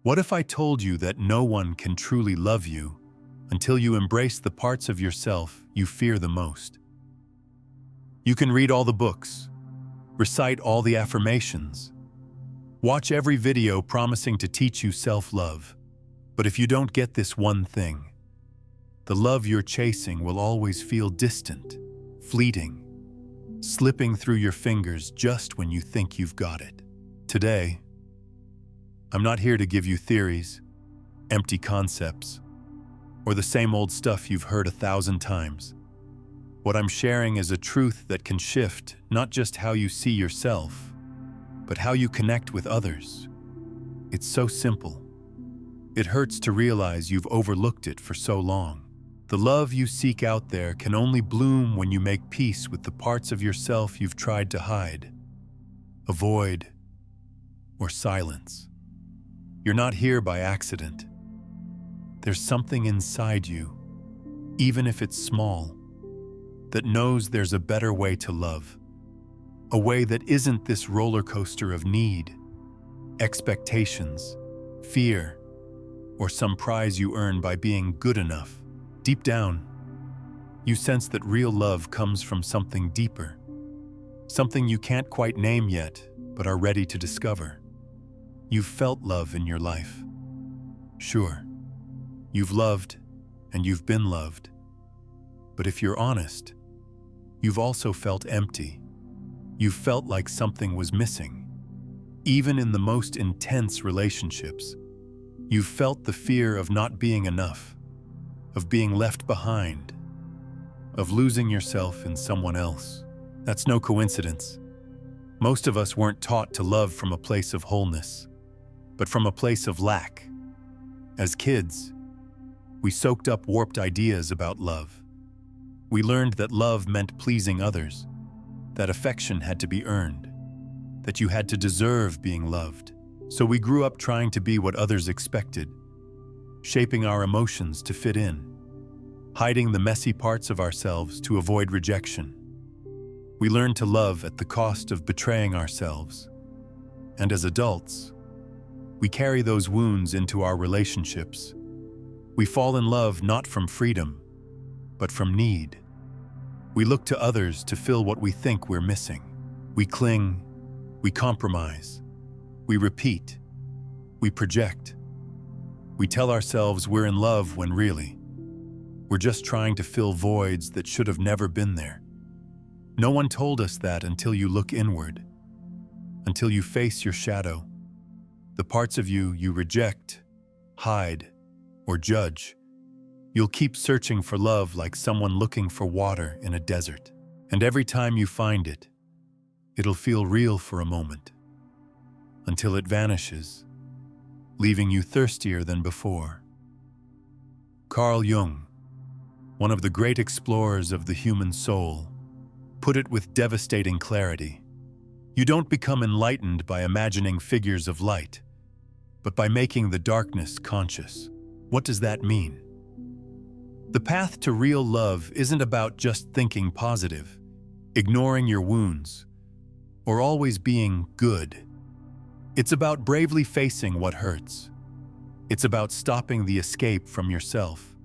What if I told you that no one can truly love you until you embrace the parts of yourself you fear the most? You can read all the books, recite all the affirmations, watch every video promising to teach you self-love, but if you don't get this one thing, the love you're chasing will always feel distant, fleeting, slipping through your fingers just when you think you've got it. Today, I'm not here to give you theories, empty concepts, or the same old stuff you've heard 1,000 times. What I'm sharing is a truth that can shift not just how you see yourself, but how you connect with others. It's so simple. It hurts to realize you've overlooked it for so long. The love you seek out there can only bloom when you make peace with the parts of yourself you've tried to hide, avoid, or silence. You're not here by accident. There's something inside you, even if it's small, that knows there's a better way to love, a way that isn't this roller coaster of need, expectations, fear, or some prize you earn by being good enough. Deep down, you sense that real love comes from something deeper, something you can't quite name yet, but are ready to discover. You've felt love in your life. Sure, you've loved and you've been loved. But if you're honest, you've also felt empty. You've felt like something was missing. Even in the most intense relationships, you've felt the fear of not being enough, of being left behind, of losing yourself in someone else. That's no coincidence. Most of us weren't taught to love from a place of wholeness, but from a place of lack. As kids, we soaked up warped ideas about love. We learned that love meant pleasing others, that affection had to be earned, that you had to deserve being loved. So we grew up trying to be what others expected, shaping our emotions to fit in, hiding the messy parts of ourselves to avoid rejection. We learned to love at the cost of betraying ourselves. And as adults, we carry those wounds into our relationships. We fall in love not from freedom, but from need. We look to others to fill what we think we're missing. We cling, we compromise, we repeat, we project. We tell ourselves we're in love when really, we're just trying to fill voids that should have never been there. No one told us that until you look inward, until you face your shadow, the parts of you you reject, hide, or judge. You'll keep searching for love like someone looking for water in a desert. And every time you find it, it'll feel real for a moment, until it vanishes, leaving you thirstier than before. Carl Jung, one of the great explorers of the human soul, put it with devastating clarity. You don't become enlightened by imagining figures of light, but by making the darkness conscious. What does that mean? The path to real love isn't about just thinking positive, ignoring your wounds, or always being good. It's about bravely facing what hurts. It's about stopping the escape from yourself,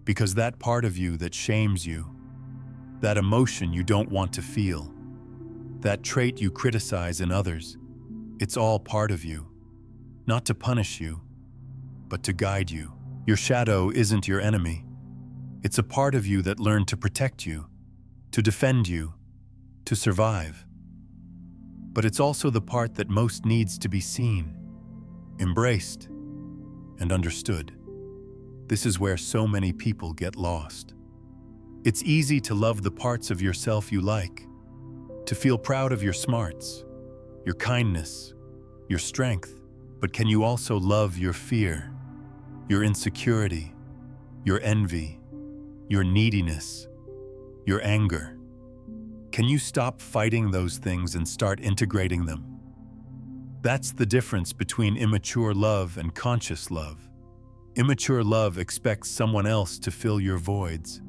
because that part of you that shames you, that emotion you don't want to feel, that trait you criticize in others, it's all part of you, not to punish you, but to guide you. Your shadow isn't your enemy. It's a part of you that learned to protect you, to defend you, to survive. But it's also the part that most needs to be seen, embraced, and understood. This is where so many people get lost. It's easy to love the parts of yourself you like, to feel proud of your smarts, your kindness, your strength. But can you also love your fear, your insecurity, your envy, your neediness, your anger? Can you stop fighting those things and start integrating them? That's the difference between immature love and conscious love. Immature love expects someone else to fill your voids.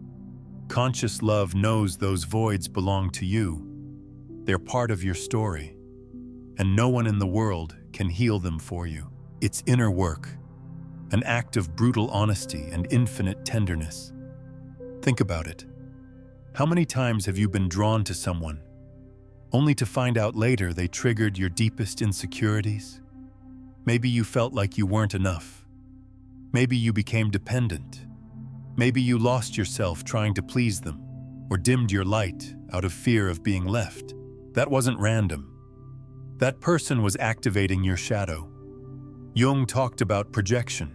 Conscious love knows those voids belong to you. They're part of your story, and no one in the world can heal them for you. It's inner work, an act of brutal honesty and infinite tenderness. Think about it. How many times have you been drawn to someone, only to find out later they triggered your deepest insecurities? Maybe you felt like you weren't enough. Maybe you became dependent. Maybe you lost yourself trying to please them, or dimmed your light out of fear of being left. That wasn't random. That person was activating your shadow. Jung talked about projection,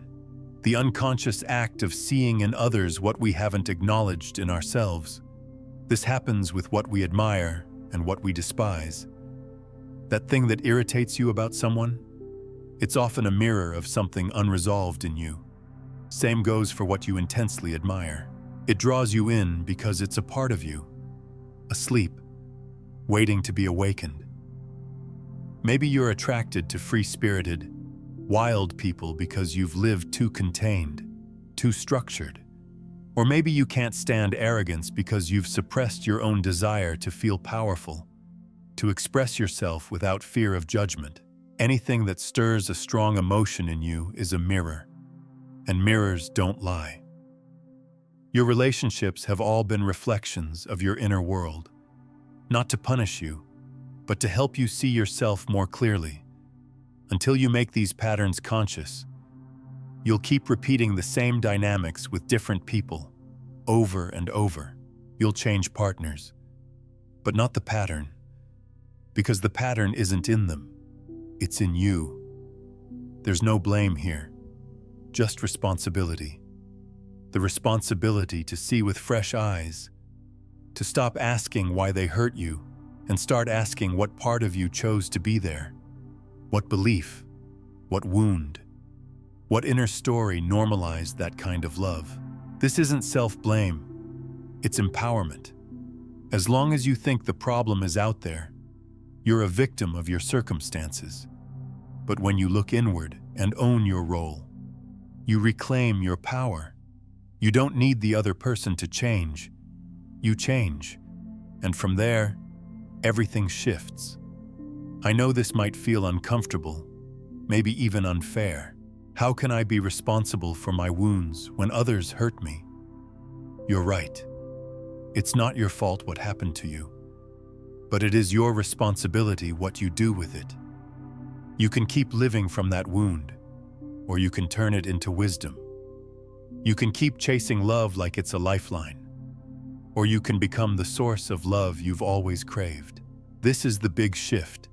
the unconscious act of seeing in others what we haven't acknowledged in ourselves. This happens with what we admire and what we despise. That thing that irritates you about someone, it's often a mirror of something unresolved in you. Same goes for what you intensely admire. It draws you in because it's a part of you, asleep, waiting to be awakened. Maybe you're attracted to free-spirited, wild people because you've lived too contained, too structured. Or maybe you can't stand arrogance because you've suppressed your own desire to feel powerful, to express yourself without fear of judgment. Anything that stirs a strong emotion in you is a mirror, and mirrors don't lie. Your relationships have all been reflections of your inner world, not to punish you, but to help you see yourself more clearly. Until you make these patterns conscious, you'll keep repeating the same dynamics with different people, over and over. You'll change partners, but not the pattern, because the pattern isn't in them, it's in you. There's no blame here, just responsibility. The responsibility to see with fresh eyes, to stop asking why they hurt you, and start asking what part of you chose to be there. What belief, what wound, what inner story normalized that kind of love? This isn't self-blame, it's empowerment. As long as you think the problem is out there, you're a victim of your circumstances. But when you look inward and own your role, you reclaim your power. You don't need the other person to change. You change. And from there, everything shifts. I know this might feel uncomfortable, maybe even unfair. How can I be responsible for my wounds when others hurt me? You're right. It's not your fault what happened to you, but it is your responsibility what you do with it. You can keep living from that wound, or you can turn it into wisdom. You can keep chasing love like it's a lifeline, or you can become the source of love you've always craved. This is the big shift,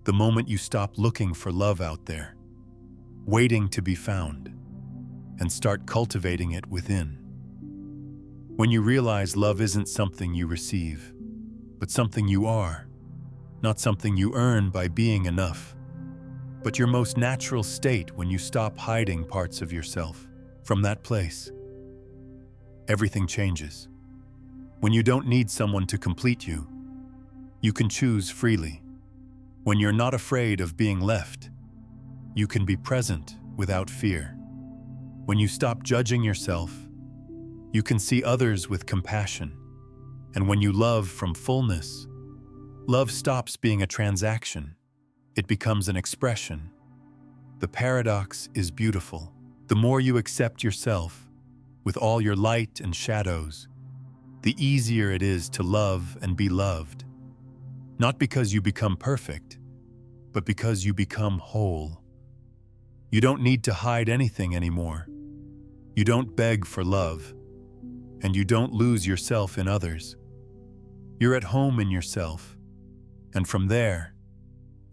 the moment you stop looking for love out there, waiting to be found, and start cultivating it within. When you realize love isn't something you receive, but something you are, not something you earn by being enough, but your most natural state when you stop hiding parts of yourself. From that place, everything changes. When you don't need someone to complete you, you can choose freely. When you're not afraid of being left, you can be present without fear. When you stop judging yourself, you can see others with compassion. And when you love from fullness, love stops being a transaction. It becomes an expression. The paradox is beautiful. The more you accept yourself, with all your light and shadows, the easier it is to love and be loved. Not because you become perfect, but because you become whole. You don't need to hide anything anymore. You don't beg for love, and you don't lose yourself in others. You're at home in yourself, and from there,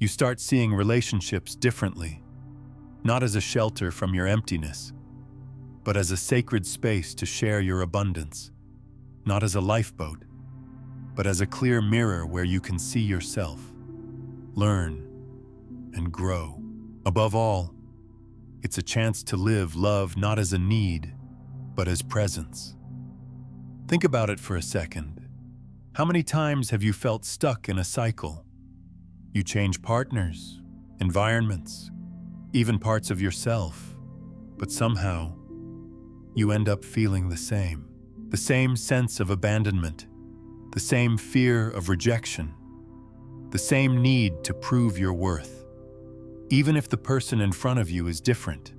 you start seeing relationships differently, not as a shelter from your emptiness, but as a sacred space to share your abundance, not as a lifeboat, but as a clear mirror where you can see yourself, learn, and grow. Above all, it's a chance to live love not as a need, but as presence. Think about it for a second. How many times have you felt stuck in a cycle? You change partners, environments, even parts of yourself, but somehow you end up feeling the same sense of abandonment, the same fear of rejection, the same need to prove your worth. Even if the person in front of you is different,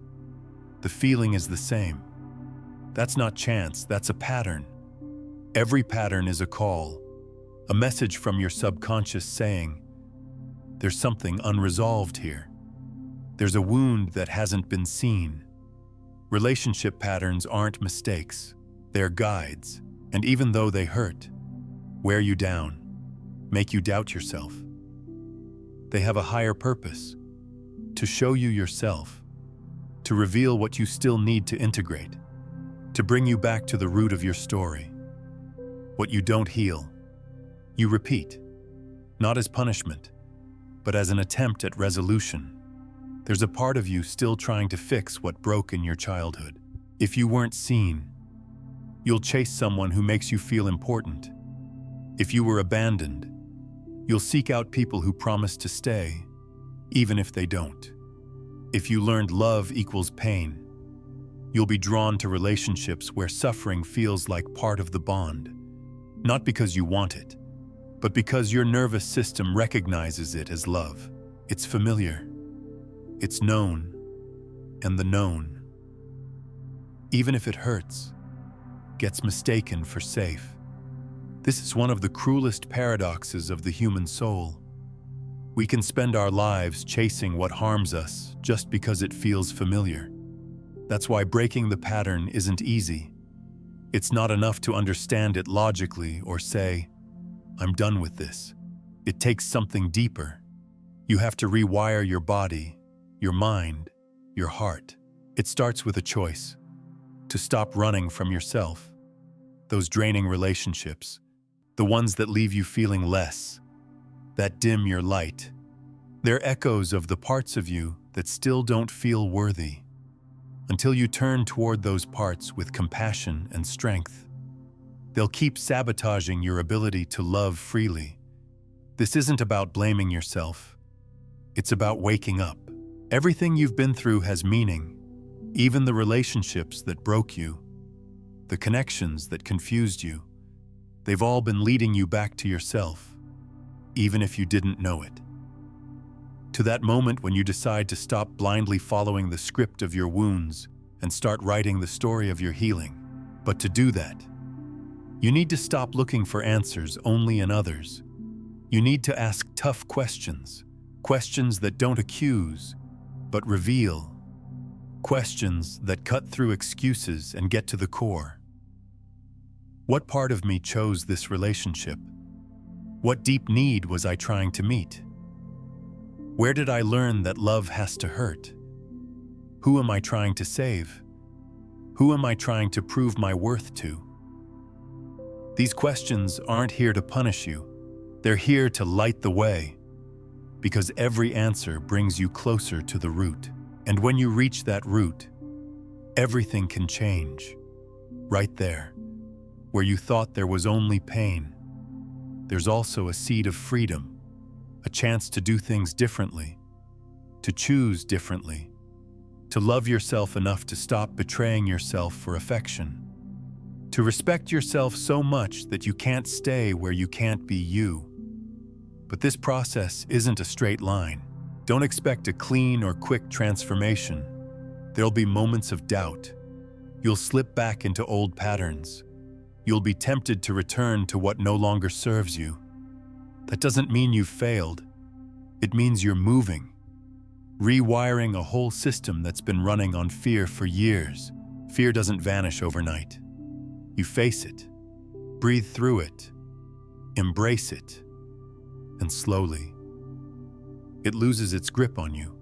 the feeling is the same. That's not chance, that's a pattern. Every pattern is a call, a message from your subconscious saying, there's something unresolved here. There's a wound that hasn't been seen. Relationship patterns aren't mistakes, they're guides, and even though they hurt, wear you down, make you doubt yourself, they have a higher purpose, to show you yourself, to reveal what you still need to integrate, to bring you back to the root of your story. What you don't heal, you repeat, not as punishment, but as an attempt at resolution. There's a part of you still trying to fix what broke in your childhood. If you weren't seen, you'll chase someone who makes you feel important. If you were abandoned, you'll seek out people who promise to stay, even if they don't. If you learned love equals pain, you'll be drawn to relationships where suffering feels like part of the bond, not because you want it, but because your nervous system recognizes it as love. It's familiar, it's known, and the known, even if it hurts, gets mistaken for safe. This is one of the cruelest paradoxes of the human soul. We can spend our lives chasing what harms us just because it feels familiar. That's why breaking the pattern isn't easy. It's not enough to understand it logically or say, I'm done with this. It takes something deeper. You have to rewire your body, your mind, your heart. It starts with a choice, to stop running from yourself. Those draining relationships, the ones that leave you feeling less, that dim your light. They're echoes of the parts of you that still don't feel worthy. Until you turn toward those parts with compassion and strength, they'll keep sabotaging your ability to love freely. This isn't about blaming yourself. It's about waking up. Everything you've been through has meaning, even the relationships that broke you, the connections that confused you. They've all been leading you back to yourself, even if you didn't know it. To that moment when you decide to stop blindly following the script of your wounds and start writing the story of your healing. But to do that, you need to stop looking for answers only in others. You need to ask tough questions, questions that don't accuse, but reveal, questions that cut through excuses and get to the core. What part of me chose this relationship? What deep need was I trying to meet? Where did I learn that love has to hurt? Who am I trying to save? Who am I trying to prove my worth to? These questions aren't here to punish you. They're here to light the way, because every answer brings you closer to the root. And when you reach that root, everything can change. Right there, where you thought there was only pain, there's also a seed of freedom. A chance to do things differently, to choose differently, to love yourself enough to stop betraying yourself for affection, to respect yourself so much that you can't stay where you can't be you. But this process isn't a straight line. Don't expect a clean or quick transformation. There'll be moments of doubt. You'll slip back into old patterns. You'll be tempted to return to what no longer serves you. That doesn't mean you've failed. It means you're moving, rewiring a whole system that's been running on fear for years. Fear doesn't vanish overnight. You face it, breathe through it, embrace it, and slowly, it loses its grip on you.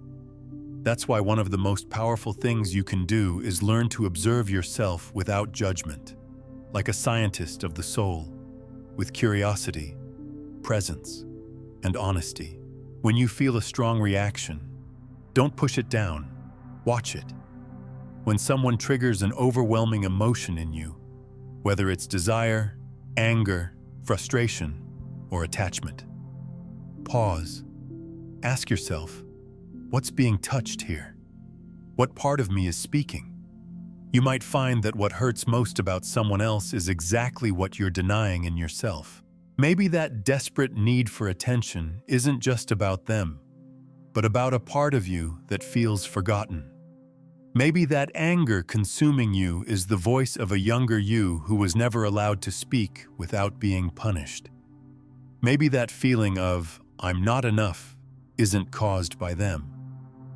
That's why one of the most powerful things you can do is learn to observe yourself without judgment, like a scientist of the soul, with curiosity, presence, and honesty. When you feel a strong reaction, don't push it down, watch it. When someone triggers an overwhelming emotion in you, whether it's desire, anger, frustration, or attachment, pause. Ask yourself, what's being touched here? What part of me is speaking? You might find that what hurts most about someone else is exactly what you're denying in yourself. Maybe that desperate need for attention isn't just about them, but about a part of you that feels forgotten. Maybe that anger consuming you is the voice of a younger you who was never allowed to speak without being punished. Maybe that feeling of, "I'm not enough," isn't caused by them,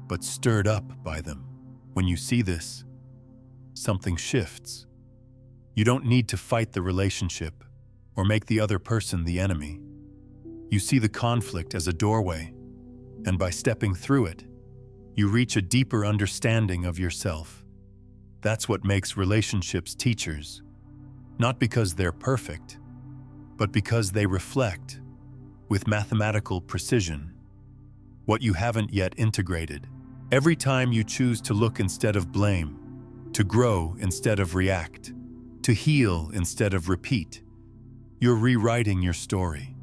but stirred up by them. When you see this, something shifts. You don't need to fight the relationship or make the other person the enemy. You see the conflict as a doorway, and by stepping through it, you reach a deeper understanding of yourself. That's what makes relationships teachers, not because they're perfect, but because they reflect, with mathematical precision, what you haven't yet integrated. Every time you choose to look instead of blame, to grow instead of react, to heal instead of repeat, you're rewriting your story.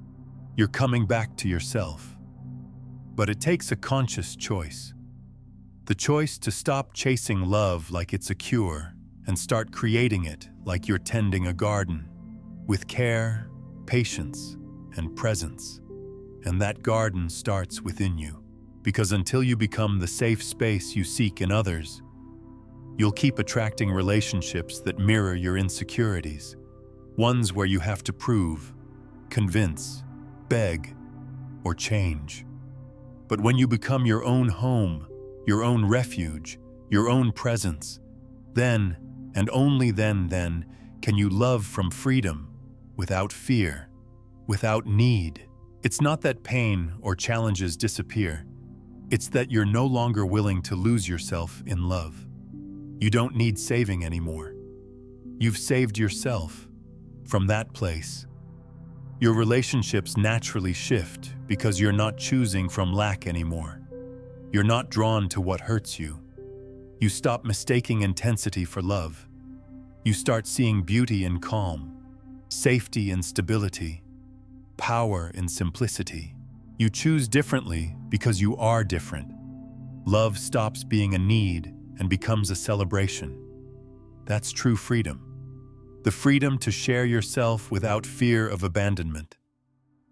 You're coming back to yourself. But it takes a conscious choice. The choice to stop chasing love like it's a cure and start creating it like you're tending a garden, with care, patience, and presence. And that garden starts within you, because until you become the safe space you seek in others, you'll keep attracting relationships that mirror your insecurities, ones where you have to prove, convince, beg, or change. But when you become your own home, your own refuge, your own presence, then, and only then can you love from freedom, without fear, without need. It's not that pain or challenges disappear. It's that you're no longer willing to lose yourself in love. You don't need saving anymore. You've saved yourself. From that place, your relationships naturally shift because you're not choosing from lack anymore. You're not drawn to what hurts you. You stop mistaking intensity for love. You start seeing beauty in calm, safety in stability, power in simplicity. You choose differently because you are different. Love stops being a need and becomes a celebration. That's true freedom. The freedom to share yourself without fear of abandonment,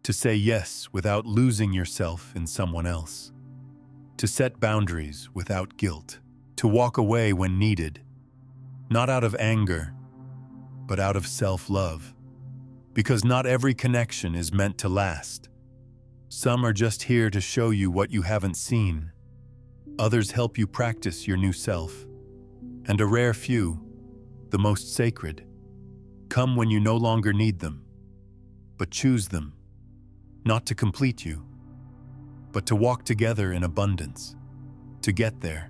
to say yes without losing yourself in someone else, to set boundaries without guilt, to walk away when needed, not out of anger, but out of self-love. Because not every connection is meant to last. Some are just here to show you what you haven't seen. Others help you practice your new self. And a rare few, the most sacred, come when you no longer need them, but choose them, not to complete you, but to walk together in abundance. To get there,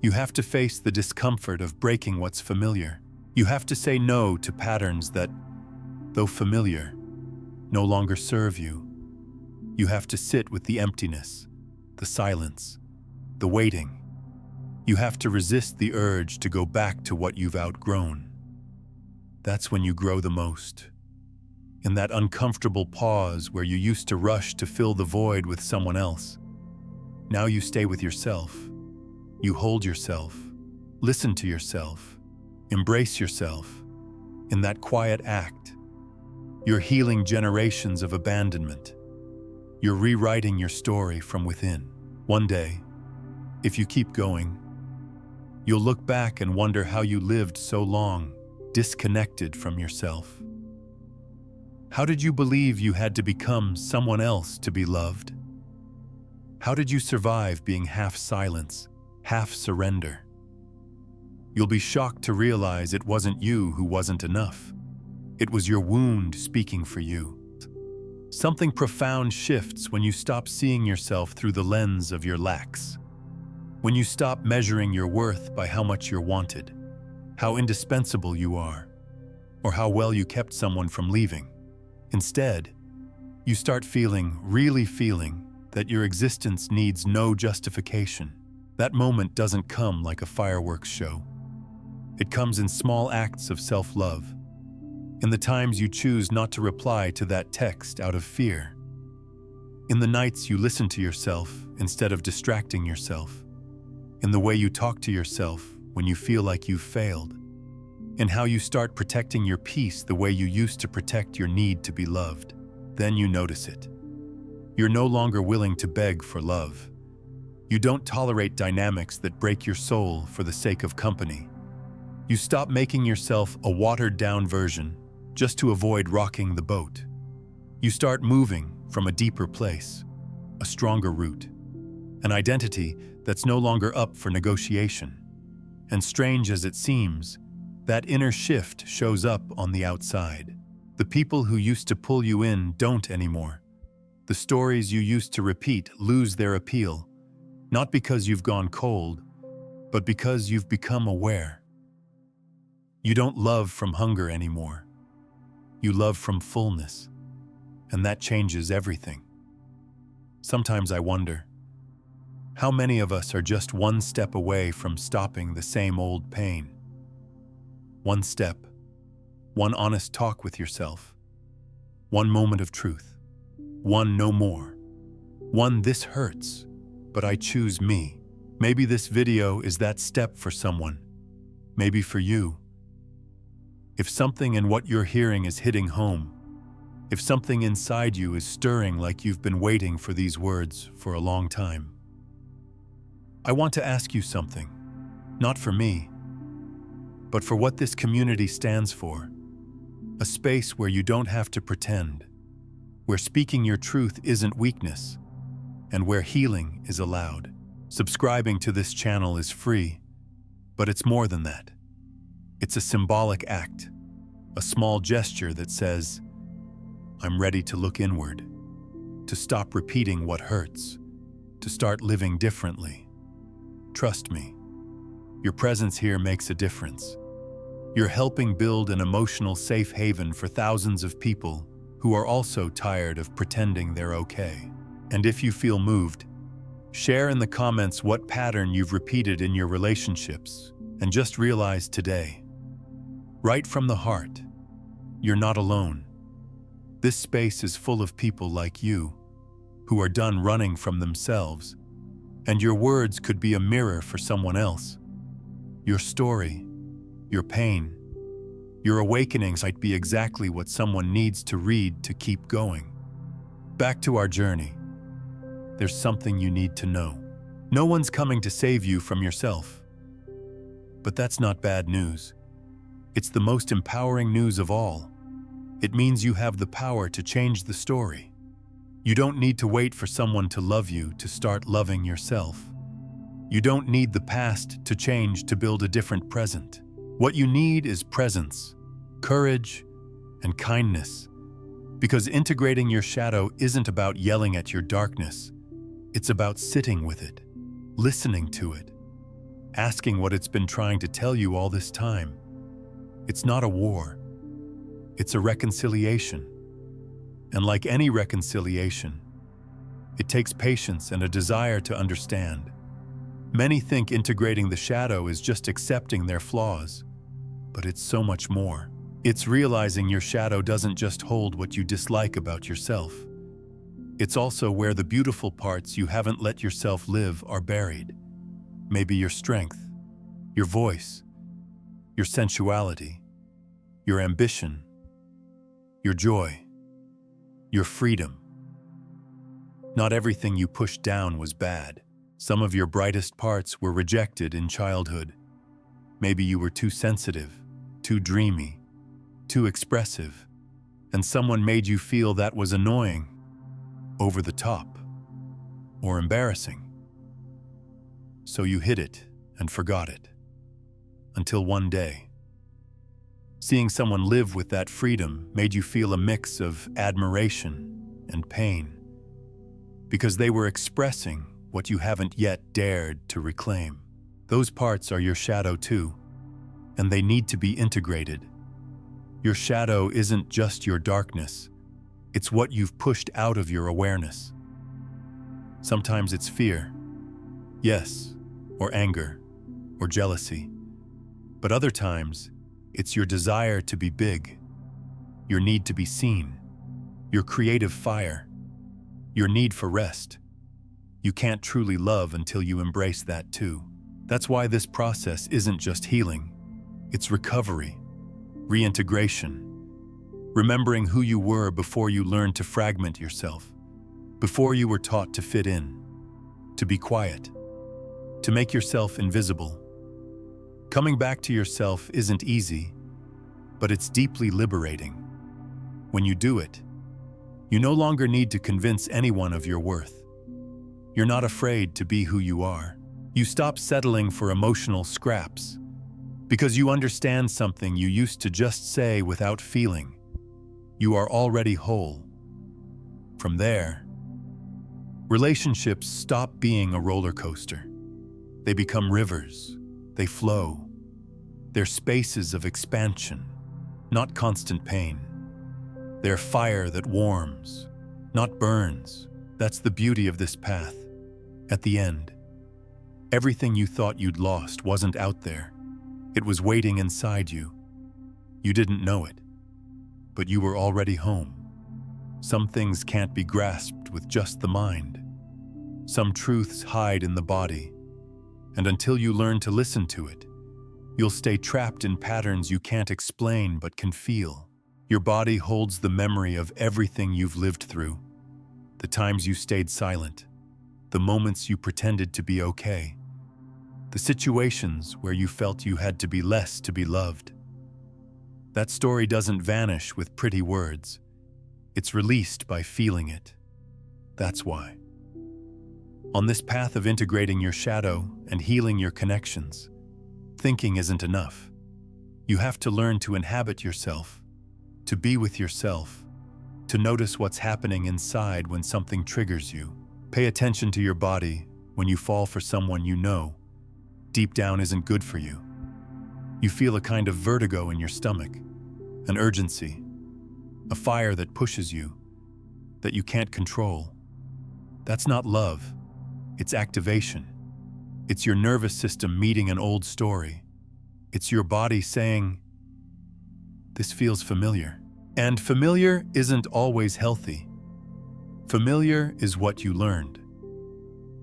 you have to face the discomfort of breaking what's familiar. You have to say no to patterns that, though familiar, no longer serve you. You have to sit with the emptiness, the silence, the waiting. You have to resist the urge to go back to what you've outgrown. That's when you grow the most. In that uncomfortable pause where you used to rush to fill the void with someone else. Now you stay with yourself. You hold yourself, listen to yourself, embrace yourself. In that quiet act, you're healing generations of abandonment. You're rewriting your story from within. One day, if you keep going, you'll look back and wonder how you lived so long, disconnected from yourself. How did you believe you had to become someone else to be loved? How did you survive being half silence, half surrender? You'll be shocked to realize it wasn't you who wasn't enough. It was your wound speaking for you. Something profound shifts when you stop seeing yourself through the lens of your lacks. When you stop measuring your worth by how much you're wanted, how indispensable you are, or how well you kept someone from leaving. Instead, you start really feeling, that your existence needs no justification. That moment doesn't come like a fireworks show. It comes in small acts of self-love, in the times you choose not to reply to that text out of fear, in the nights you listen to yourself instead of distracting yourself, in the way you talk to yourself when you feel like you've failed, in how you start protecting your peace the way you used to protect your need to be loved. Then you notice it. You're no longer willing to beg for love. You don't tolerate dynamics that break your soul for the sake of company. You stop making yourself a watered-down version just to avoid rocking the boat. You start moving from a deeper place, a stronger root, an identity that's no longer up for negotiation. And strange as it seems, that inner shift shows up on the outside. The people who used to pull you in don't anymore. The stories you used to repeat lose their appeal, not because you've gone cold, but because you've become aware. You don't love from hunger anymore. You love from fullness, and that changes everything. Sometimes I wonder, how many of us are just one step away from stopping the same old pain? One step, one honest talk with yourself, one moment of truth, one no more, one this hurts, but I choose me. Maybe this video is that step for someone, maybe for you. If something in what you're hearing is hitting home, if something inside you is stirring like you've been waiting for these words for a long time, I want to ask you something, not for me, but for what this community stands for. A space where you don't have to pretend, where speaking your truth isn't weakness, and where healing is allowed. Subscribing to this channel is free, but it's more than that. It's a symbolic act, a small gesture that says, I'm ready to look inward, to stop repeating what hurts, to start living differently. Trust me, your presence here makes a difference. You're helping build an emotional safe haven for thousands of people who are also tired of pretending they're okay. And if you feel moved, share in the comments what pattern you've repeated in your relationships, and just realize today, right from the heart, you're not alone. This space is full of people like you, who are done running from themselves, and your words could be a mirror for someone else. Your story, your pain, your awakenings might be exactly what someone needs to read to keep going. Back to our journey. There's something you need to know. No one's coming to save you from yourself. But that's not bad news. It's the most empowering news of all. It means you have the power to change the story. You don't need to wait for someone to love you to start loving yourself. You don't need the past to change to build a different present. What you need is presence, courage, and kindness. Because integrating your shadow isn't about yelling at your darkness. It's about sitting with it, listening to it, asking what it's been trying to tell you all this time. It's not a war. It's a reconciliation. And like any reconciliation, it takes patience and a desire to understand. Many think integrating the shadow is just accepting their flaws, but it's so much more. It's realizing your shadow doesn't just hold what you dislike about yourself. It's also where the beautiful parts you haven't let yourself live are buried. Maybe your strength, your voice, your sensuality, your ambition, your joy, your freedom. Not everything you pushed down was bad. Some of your brightest parts were rejected in childhood. Maybe you were too sensitive, too dreamy, too expressive, and someone made you feel that was annoying, over the top, or embarrassing. So you hid it and forgot it. Until one day, seeing someone live with that freedom made you feel a mix of admiration and pain, because they were expressing what you haven't yet dared to reclaim. Those parts are your shadow too, and they need to be integrated. Your shadow isn't just your darkness, it's what you've pushed out of your awareness. Sometimes it's fear, yes, or anger, or jealousy. But other times, it's your desire to be big, your need to be seen, your creative fire, your need for rest. You can't truly love until you embrace that too. That's why this process isn't just healing, it's recovery, reintegration, remembering who you were before you learned to fragment yourself, before you were taught to fit in, to be quiet, to make yourself invisible. Coming back to yourself isn't easy, but it's deeply liberating. When you do it, you no longer need to convince anyone of your worth. You're not afraid to be who you are. You stop settling for emotional scraps because you understand something you used to just say without feeling. You are already whole. From there, relationships stop being a roller coaster. They become rivers. They flow. They're spaces of expansion, not constant pain. They're fire that warms, not burns. That's the beauty of this path. At the end, everything you thought you'd lost wasn't out there. It was waiting inside you. You didn't know it, but you were already home. Some things can't be grasped with just the mind. Some truths hide in the body, and until you learn to listen to it, you'll stay trapped in patterns you can't explain but can feel. Your body holds the memory of everything you've lived through, the times you stayed silent, the moments you pretended to be okay, the situations where you felt you had to be less to be loved. That story doesn't vanish with pretty words. It's released by feeling it. That's why. On this path of integrating your shadow and healing your connections, thinking isn't enough. You have to learn to inhabit yourself, to be with yourself, to notice what's happening inside when something triggers you. Pay attention to your body when you fall for someone you know deep down isn't good for you. You feel a kind of vertigo in your stomach, an urgency, a fire that pushes you, that you can't control. That's not love. It's activation. It's your nervous system meeting an old story. It's your body saying, "This feels familiar." And familiar isn't always healthy. Familiar is what you learned.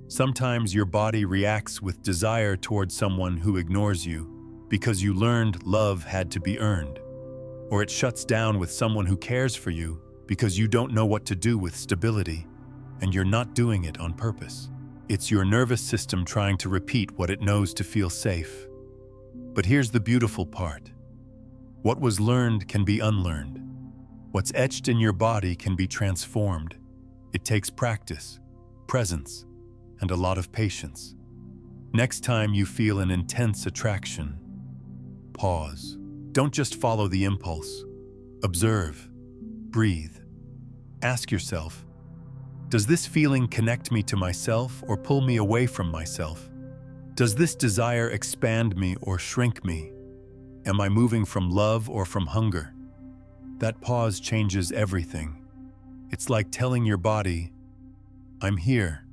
Sometimes your body reacts with desire towards someone who ignores you because you learned love had to be earned. Or it shuts down with someone who cares for you because you don't know what to do with stability, and you're not doing it on purpose. It's your nervous system trying to repeat what it knows to feel safe. But here's the beautiful part. What was learned can be unlearned. What's etched in your body can be transformed. It takes practice, presence, and a lot of patience. Next time you feel an intense attraction, pause. Don't just follow the impulse. Observe. Breathe. Ask yourself, does this feeling connect me to myself or pull me away from myself? Does this desire expand me or shrink me? Am I moving from love or from hunger? That pause changes everything. It's like telling your body, I'm here.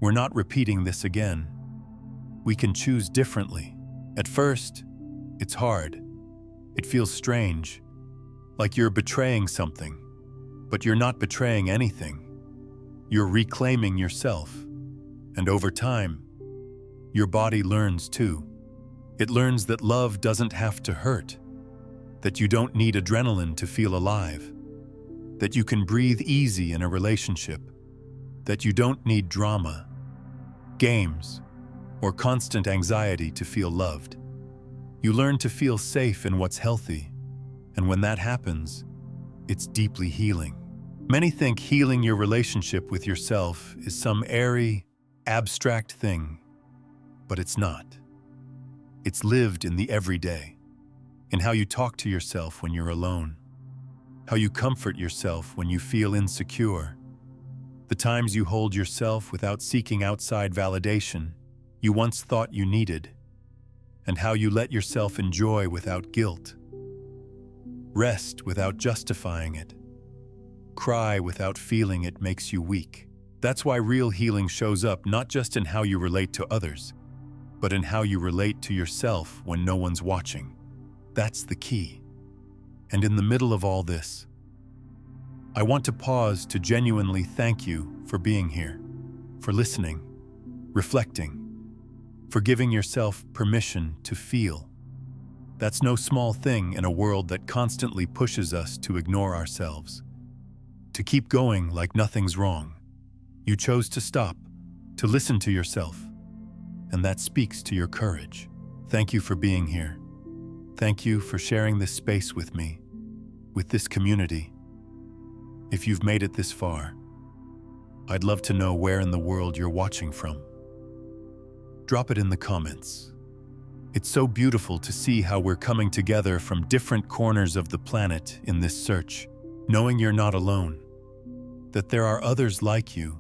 We're not repeating this again. We can choose differently. At first, it's hard. It feels strange, like you're betraying something, but you're not betraying anything. You're reclaiming yourself, and over time, your body learns too. It learns that love doesn't have to hurt, that you don't need adrenaline to feel alive, that you can breathe easy in a relationship, that you don't need drama, games, or constant anxiety to feel loved. You learn to feel safe in what's healthy, and when that happens, it's deeply healing. Many think healing your relationship with yourself is some airy, abstract thing, but it's not. It's lived in the everyday, in how you talk to yourself when you're alone, how you comfort yourself when you feel insecure, the times you hold yourself without seeking outside validation you once thought you needed, and how you let yourself enjoy without guilt, rest without justifying it, cry without feeling it makes you weak. That's why real healing shows up not just in how you relate to others, but in how you relate to yourself when no one's watching. That's the key. And in the middle of all this, I want to pause to genuinely thank you for being here, for listening, reflecting, for giving yourself permission to feel. That's no small thing in a world that constantly pushes us to ignore ourselves, to keep going like nothing's wrong. You chose to stop, to listen to yourself, and that speaks to your courage. Thank you for being here. Thank you for sharing this space with me, with this community. If you've made it this far, I'd love to know where in the world you're watching from. Drop it in the comments. It's so beautiful to see how we're coming together from different corners of the planet in this search, knowing you're not alone, that there are others like you,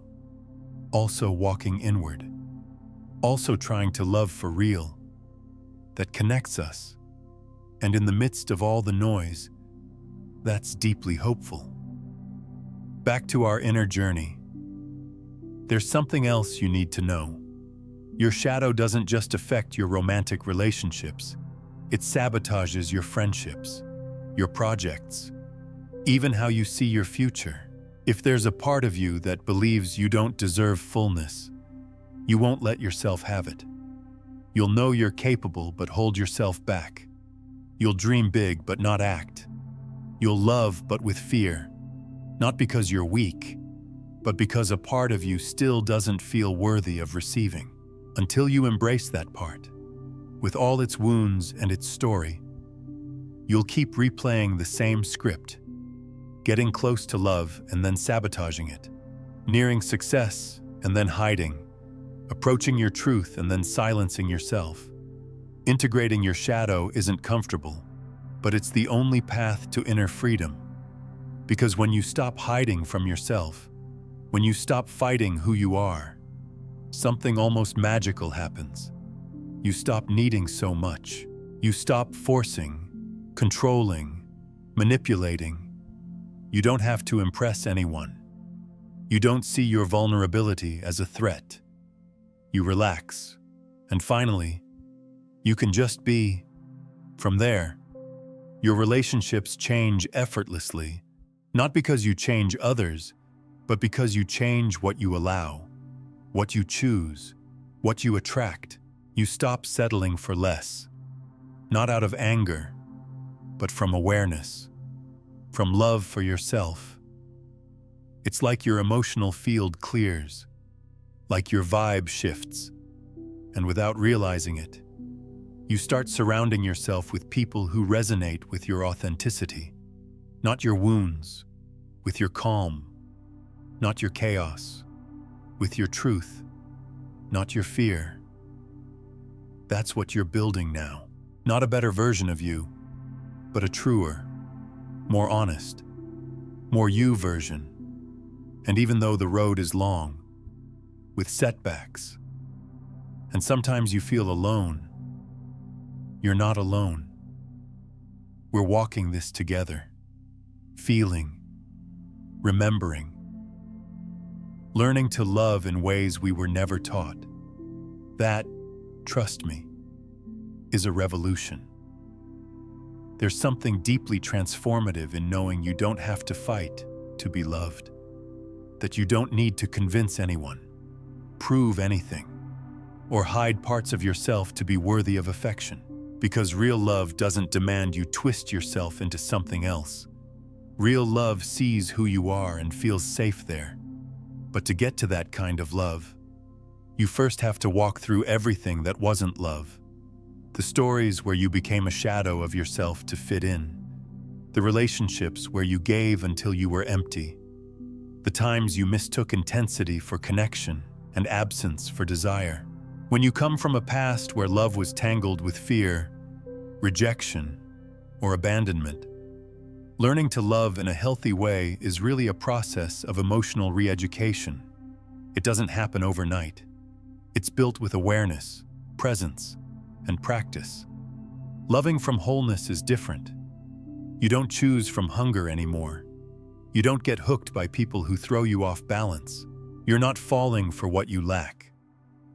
also walking inward, also trying to love for real, that connects us. And in the midst of all the noise, that's deeply hopeful. Back to our inner journey. There's something else you need to know. Your shadow doesn't just affect your romantic relationships. It sabotages your friendships, your projects, even how you see your future. If there's a part of you that believes you don't deserve fullness, you won't let yourself have it. You'll know you're capable but hold yourself back. You'll dream big but not act. You'll love but with fear, not because you're weak, but because a part of you still doesn't feel worthy of receiving. Until you embrace that part, with all its wounds and its story, you'll keep replaying the same script, getting close to love and then sabotaging it, nearing success and then hiding, approaching your truth and then silencing yourself. Integrating your shadow isn't comfortable, but it's the only path to inner freedom. Because when you stop hiding from yourself, when you stop fighting who you are, something almost magical happens. You stop needing so much. You stop forcing, controlling, manipulating. You don't have to impress anyone. You don't see your vulnerability as a threat. You relax, and finally, you can just be. From there, your relationships change effortlessly, not because you change others, but because you change what you allow, what you choose, what you attract. You stop settling for less, not out of anger, but from awareness, from love for yourself. It's like your emotional field clears, like your vibe shifts, and without realizing it, you start surrounding yourself with people who resonate with your authenticity, not your wounds, with your calm, not your chaos, with your truth, not your fear. That's what you're building now. Not a better version of you, but a truer, more honest, more you version. And even though the road is long, with setbacks, and sometimes you feel alone, you're not alone. We're walking this together, feeling, remembering, learning to love in ways we were never taught. That, trust me, is a revolution. There's something deeply transformative in knowing you don't have to fight to be loved, that you don't need to convince anyone, prove anything, or hide parts of yourself to be worthy of affection. Because real love doesn't demand you twist yourself into something else. Real love sees who you are and feels safe there. But to get to that kind of love, you first have to walk through everything that wasn't love. The stories where you became a shadow of yourself to fit in. The relationships where you gave until you were empty. The times you mistook intensity for connection and absence for desire. When you come from a past where love was tangled with fear, rejection, or abandonment, learning to love in a healthy way is really a process of emotional re-education. It doesn't happen overnight. It's built with awareness, presence, and practice. Loving from wholeness is different. You don't choose from hunger anymore. You don't get hooked by people who throw you off balance. You're not falling for what you lack.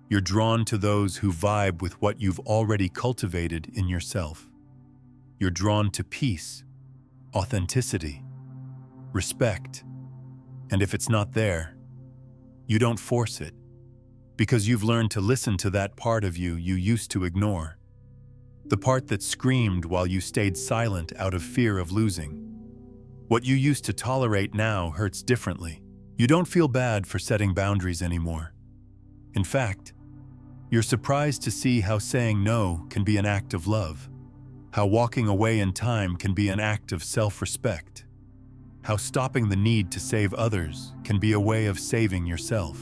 You're drawn to those who vibe with what you've already cultivated in yourself. You're drawn to peace, authenticity, respect. And if it's not there, you don't force it, because you've learned to listen to that part of you used to ignore. The part that screamed while you stayed silent out of fear of losing. What you used to tolerate now hurts differently. You don't feel bad for setting boundaries anymore. In fact, You're surprised to see how saying no can be an act of love, how walking away in time can be an act of self-respect, how stopping the need to save others can be a way of saving yourself.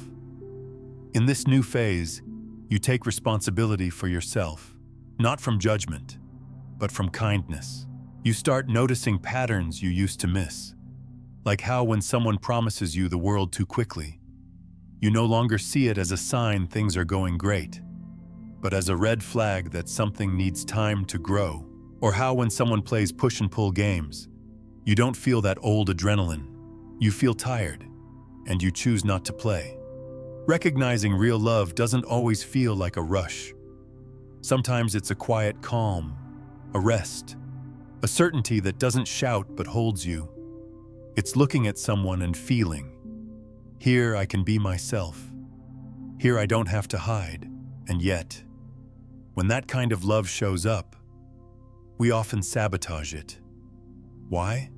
In this new phase, you take responsibility for yourself, not from judgment, but from kindness. You start noticing patterns you used to miss, like how when someone promises you the world too quickly, you no longer see it as a sign things are going great, but as a red flag that something needs time to grow. Or how when someone plays push and pull games, you don't feel that old adrenaline. You feel tired, and you choose not to play. Recognizing real love doesn't always feel like a rush. Sometimes it's a quiet calm, a rest, a certainty that doesn't shout but holds you. It's looking at someone and feeling, here I can be myself. Here I don't have to hide. And yet, when that kind of love shows up, we often sabotage it. Why?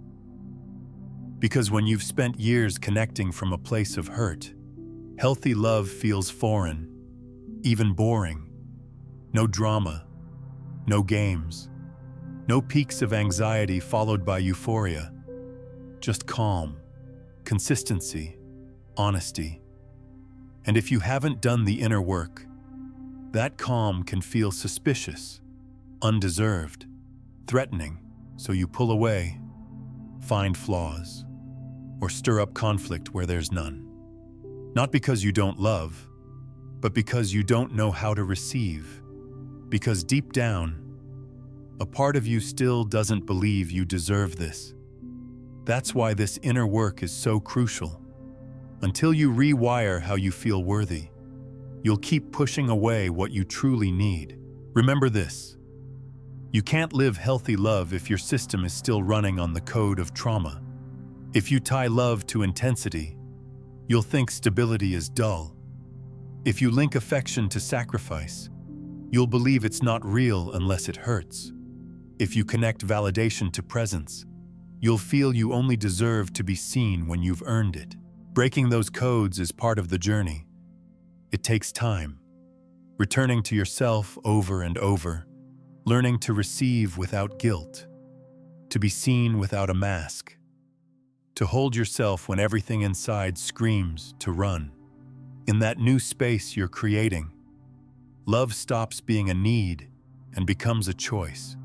Because when you've spent years connecting from a place of hurt, healthy love feels foreign, even boring. No drama, no games, no peaks of anxiety followed by euphoria. Just calm, consistency, honesty. And if you haven't done the inner work, that calm can feel suspicious, undeserved, threatening, so you pull away, find flaws, or stir up conflict where there's none. Not because you don't love, but because you don't know how to receive. Because deep down, a part of you still doesn't believe you deserve this. That's why this inner work is so crucial. Until you rewire how you feel worthy, you'll keep pushing away what you truly need. Remember this: you can't live healthy love if your system is still running on the code of trauma. If you tie love to intensity, you'll think stability is dull. If you link affection to sacrifice, you'll believe it's not real unless it hurts. If you connect validation to presence, you'll feel you only deserve to be seen when you've earned it. Breaking those codes is part of the journey. It takes time. Returning to yourself over and over, learning to receive without guilt, to be seen without a mask, to hold yourself when everything inside screams to run. In that new space you're creating, love stops being a need and becomes a choice.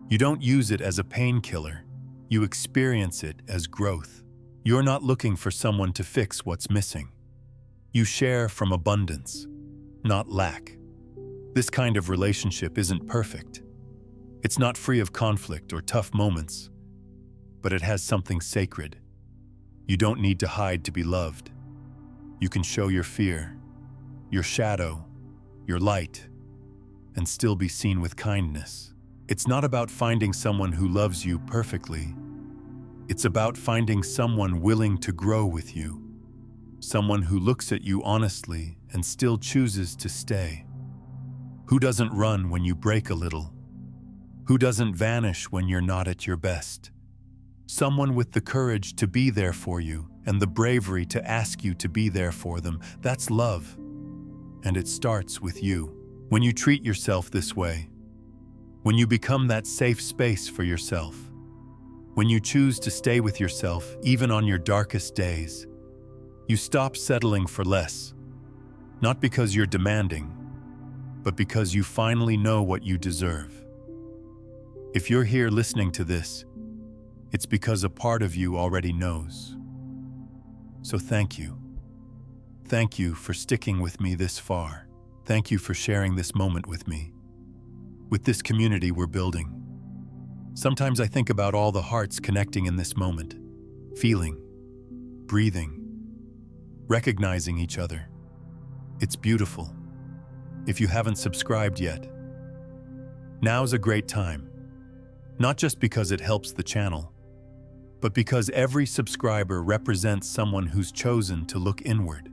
You don't use it as a painkiller, you experience it as growth. You're not looking for someone to fix what's missing. You share from abundance, not lack. This kind of relationship isn't perfect. It's not free of conflict or tough moments, but it has something sacred. You don't need to hide to be loved. You can show your fear, your shadow, your light, and still be seen with kindness. It's not about finding someone who loves you perfectly. It's about finding someone willing to grow with you, someone who looks at you honestly and still chooses to stay. Who doesn't run when you break a little? Who doesn't vanish when you're not at your best? Someone with the courage to be there for you and the bravery to ask you to be there for them. That's love. And it starts with you. When you treat yourself this way, when you become that safe space for yourself, when you choose to stay with yourself even on your darkest days, you stop settling for less, not because you're demanding, but because you finally know what you deserve. If you're here listening to this, it's because a part of you already knows. So thank you. Thank you for sticking with me this far. Thank you for sharing this moment with me, with this community we're building. Sometimes I think about all the hearts connecting in this moment, feeling, breathing, recognizing each other. It's beautiful. If you haven't subscribed yet, now's a great time. Not just because it helps the channel, but because every subscriber represents someone who's chosen to look inward,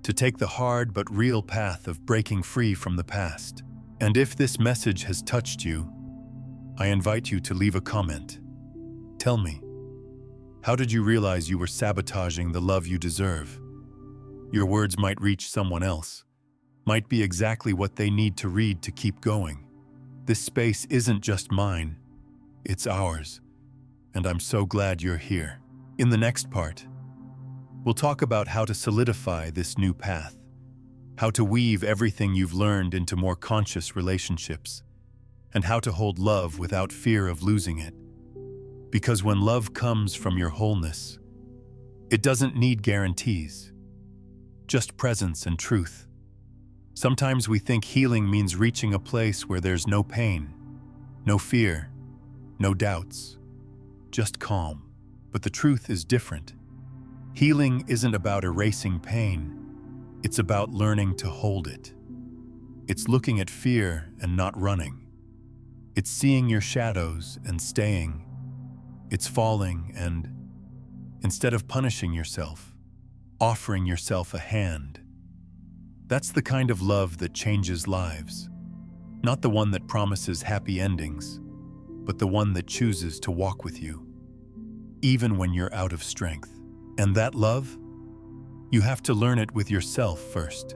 to take the hard but real path of breaking free from the past. And if this message has touched you, I invite you to leave a comment. Tell me, how did you realize you were sabotaging the love you deserve? Your words might reach someone else, might be exactly what they need to read to keep going. This space isn't just mine, it's ours, and I'm so glad you're here. In the next part, we'll talk about how to solidify this new path, how to weave everything you've learned into more conscious relationships, and how to hold love without fear of losing it. Because when love comes from your wholeness, it doesn't need guarantees, just presence and truth. Sometimes we think healing means reaching a place where there's no pain, no fear, no doubts, just calm. But the truth is different. Healing isn't about erasing pain. It's about learning to hold it. It's looking at fear and not running. It's seeing your shadows and staying. It's falling and, instead of punishing yourself, offering yourself a hand. That's the kind of love that changes lives. Not the one that promises happy endings, but the one that chooses to walk with you, even when you're out of strength. And that love? You have to learn it with yourself first.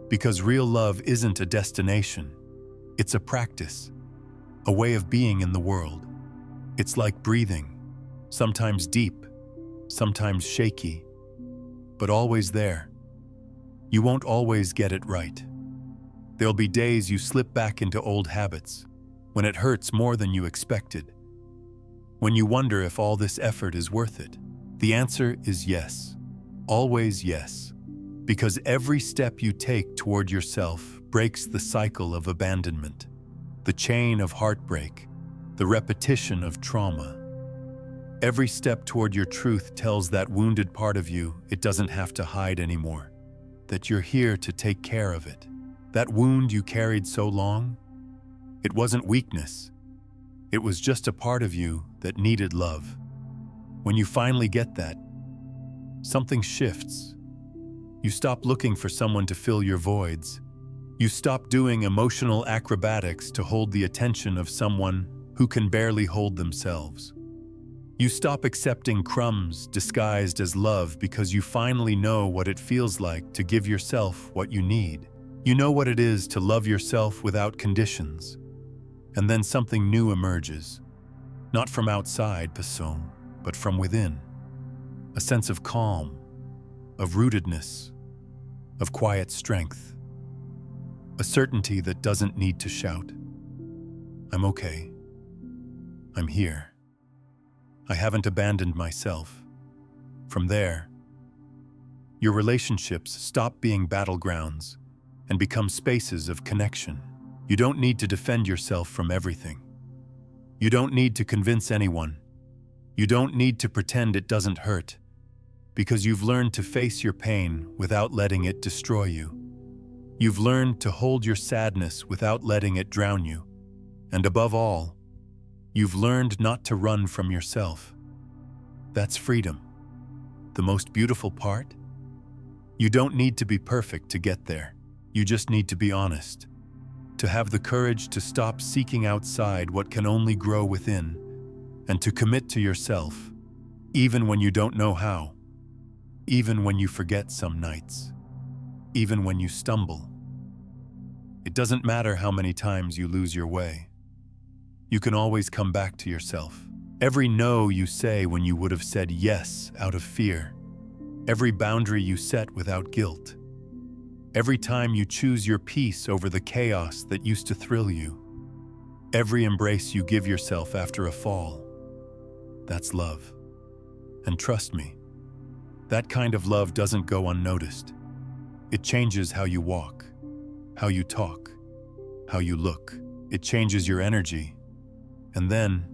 Because real love isn't a destination. It's a practice, a way of being in the world. It's like breathing, sometimes deep, sometimes shaky, but always there. You won't always get it right. There'll be days you slip back into old habits, when it hurts more than you expected, when you wonder if all this effort is worth it. The answer is yes, always yes, because every step you take toward yourself breaks the cycle of abandonment, the chain of heartbreak, the repetition of trauma. Every step toward your truth tells that wounded part of you it doesn't have to hide anymore, that you're here to take care of it. That wound you carried so long, it wasn't weakness. It was just a part of you that needed love. When you finally get that, something shifts. You stop looking for someone to fill your voids. You stop doing emotional acrobatics to hold the attention of someone who can barely hold themselves. You stop accepting crumbs disguised as love because you finally know what it feels like to give yourself what you need. You know what it is to love yourself without conditions. And then something new emerges, not from outside, but from within. A sense of calm, of rootedness, of quiet strength. A certainty that doesn't need to shout. I'm okay. I'm here. I haven't abandoned myself. From there, your relationships stop being battlegrounds and become spaces of connection. You don't need to defend yourself from everything. You don't need to convince anyone. You don't need to pretend it doesn't hurt, because you've learned to face your pain without letting it destroy you. You've learned to hold your sadness without letting it drown you. And above all, you've learned not to run from yourself. That's freedom. The most beautiful part? You don't need to be perfect to get there. You just need to be honest. To have the courage to stop seeking outside what can only grow within, and to commit to yourself, even when you don't know how, even when you forget some nights, even when you stumble. It doesn't matter how many times you lose your way. You can always come back to yourself. Every no you say when you would have said yes out of fear. Every boundary you set without guilt. Every time you choose your peace over the chaos that used to thrill you. Every embrace you give yourself after a fall. That's love. And trust me, that kind of love doesn't go unnoticed. It changes how you walk, how you talk, how you look. It changes your energy. And then,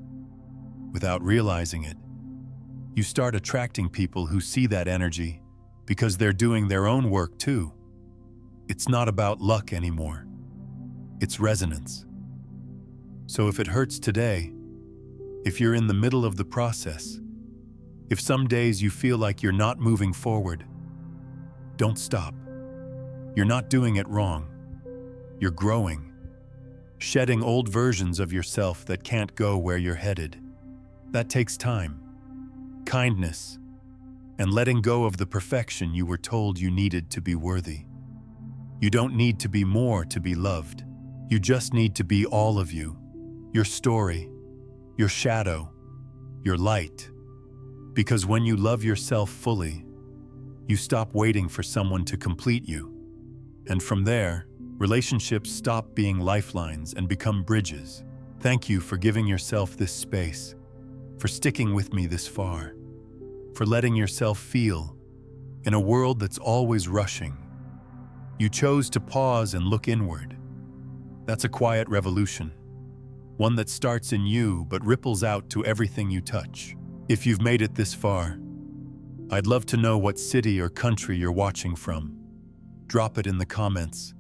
without realizing it, you start attracting people who see that energy because they're doing their own work too. It's not about luck anymore. It's resonance. So if it hurts today, if you're in the middle of the process, if some days you feel like you're not moving forward, don't stop. You're not doing it wrong. You're growing, shedding old versions of yourself that can't go where you're headed. That takes time, kindness, and letting go of the perfection you were told you needed to be worthy. You don't need to be more to be loved. You just need to be all of you. Your story, your shadow, your light. Because when you love yourself fully, you stop waiting for someone to complete you. And from there, relationships stop being lifelines and become bridges. Thank you for giving yourself this space, for sticking with me this far, for letting yourself feel in a world that's always rushing. You chose to pause and look inward. That's a quiet revolution, one that starts in you but ripples out to everything you touch. If you've made it this far, I'd love to know what city or country you're watching from. Drop it in the comments.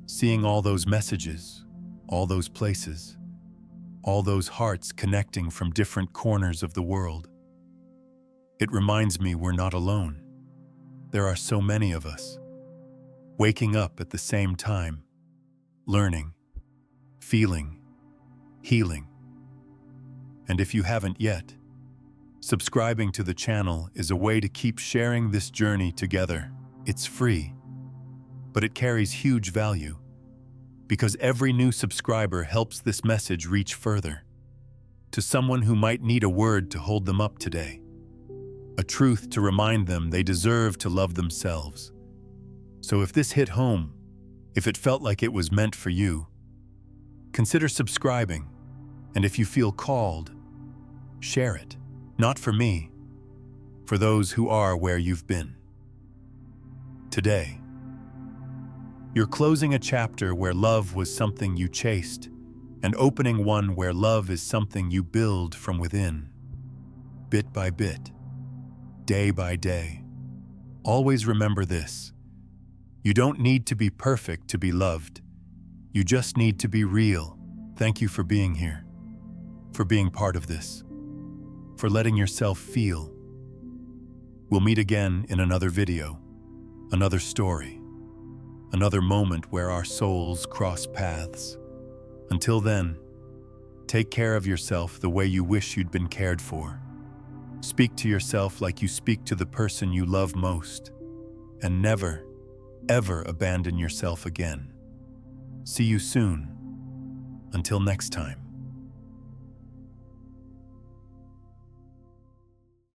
Seeing all those messages, all those places, all those hearts connecting from different corners of the world. It reminds me we're not alone. There are so many of us, waking up at the same time, learning, feeling, healing. And if you haven't yet, subscribing to the channel is a way to keep sharing this journey together. It's free, but it carries huge value because every new subscriber helps this message reach further to someone who might need a word to hold them up today, a truth to remind them they deserve to love themselves. So if this hit home, if it felt like it was meant for you, consider subscribing, and if you feel called, share it. Not for me, for those who are where you've been. Today, you're closing a chapter where love was something you chased, and opening one where love is something you build from within, bit by bit, day by day. Always remember this: you don't need to be perfect to be loved. You just need to be real. Thank you for being here, for being part of this, for letting yourself feel. We'll meet again in another video, another story, another moment where our souls cross paths. Until then, take care of yourself the way you wish you'd been cared for. Speak to yourself like you speak to the person you love most, and never, ever abandon yourself again. See you soon. Until next time.